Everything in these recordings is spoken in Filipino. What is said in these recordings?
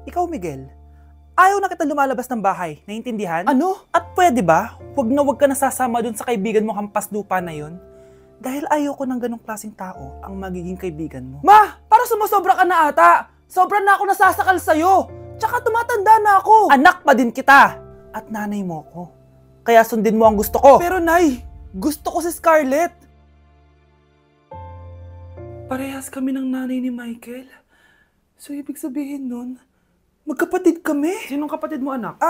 Ikaw, Miguel, ayaw na kita lumalabas ng bahay, naiintindihan? Ano? At pwede ba, wag ka nasasama dun sa kaibigan mo hampas lupa na yon? Dahil ayoko ng ganong klaseng tao ang magiging kaibigan mo. Ma! Parang sumusobra ka na ata! Sobra na ako nasasakal sa'yo! Tsaka tumatanda na ako! Anak pa din kita! At nanay mo ko. Kaya sundin mo ang gusto ko. Pero Nay, gusto ko si Scarlett! Parehas kami ng nanay ni Michael. So ibig sabihin nun, magkapatid kami? Sinong kapatid mo, anak?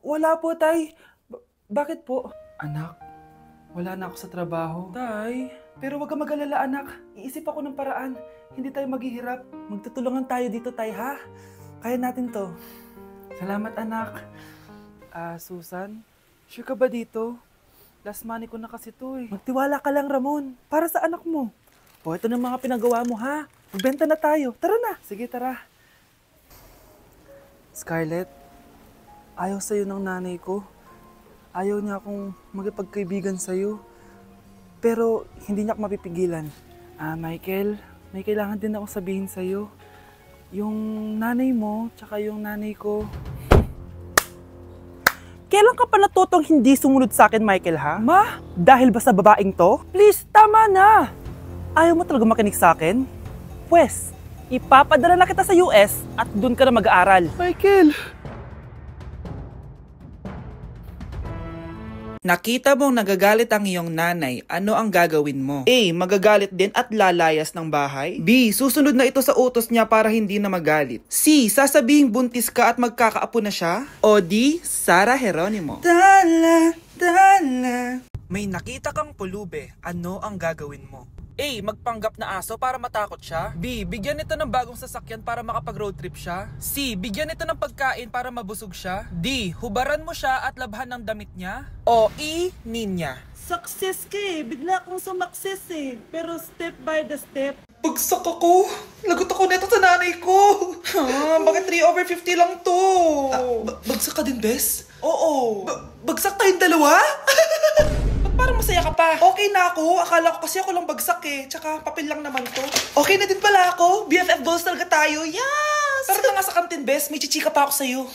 Wala po, Tay. Bakit po? Anak, wala na ako sa trabaho. Tay, pero wag ka mag-alala, anak. Iisip ako ng paraan. Hindi tayo maghihirap. Magtutulungan tayo dito, Tay, ha? Kaya natin to. Salamat, anak. Susan, sure ka ba dito? Last money ko na kasi to eh. Magtiwala ka lang, Ramon. Para sa anak mo. O, ito na mga pinagawa mo, ha? Magbenta na tayo. Tara na. Sige, tara. Scarlett, ayaw sa'yo ng nanay ko. Ayaw niya akong magipagkaibigan sa'yo. Pero hindi niya ako mapipigilan. Michael, may kailangan din akong sabihin sa'yo. Yung nanay mo, tsaka yung nanay ko. Kailan ka pa natutong hindi sumunod sa akin, Michael, ha? Ma! Dahil ba sa babaeng to? Please, tama na! Ayaw mo talaga makinig sa akin? Pwes, ipapadala na kita sa US at doon ka na mag-aaral. Michael! Nakita mong nagagalit ang iyong nanay, ano ang gagawin mo? A. Magagalit din at lalayas ng bahay. B. Susunod na ito sa utos niya para hindi na magalit. C. Sasabihing buntis ka at magkakaapo na siya. O D. Sarah Geronimo. Dala. May nakita kang pulube, ano ang gagawin mo? A. Magpanggap na aso para matakot siya. B. Bigyan ito ng bagong sasakyan para makapag-road trip siya. C. Bigyan ito ng pagkain para mabusog siya. D. Hubaran mo siya at labhan ng damit niya. O E. Ninya. Success ka eh. Bigla akong sumakses eh. Pero step by the step. Bagsak ako! Lagot ako neto sa nanay ko! Bakit 3/50 lang to? Bagsak ka din, Bes? Oo! Bagsak tayong dalawa? Ba't parang masaya ka pa? Okay na ako. Akala ko kasi ako lang bagsak eh. Tsaka papel lang naman to. Okay na din pala ako. BFF goals talaga tayo. Yes! Tara na nga sa kantin, Bes. May chichika pa ako sa'yo.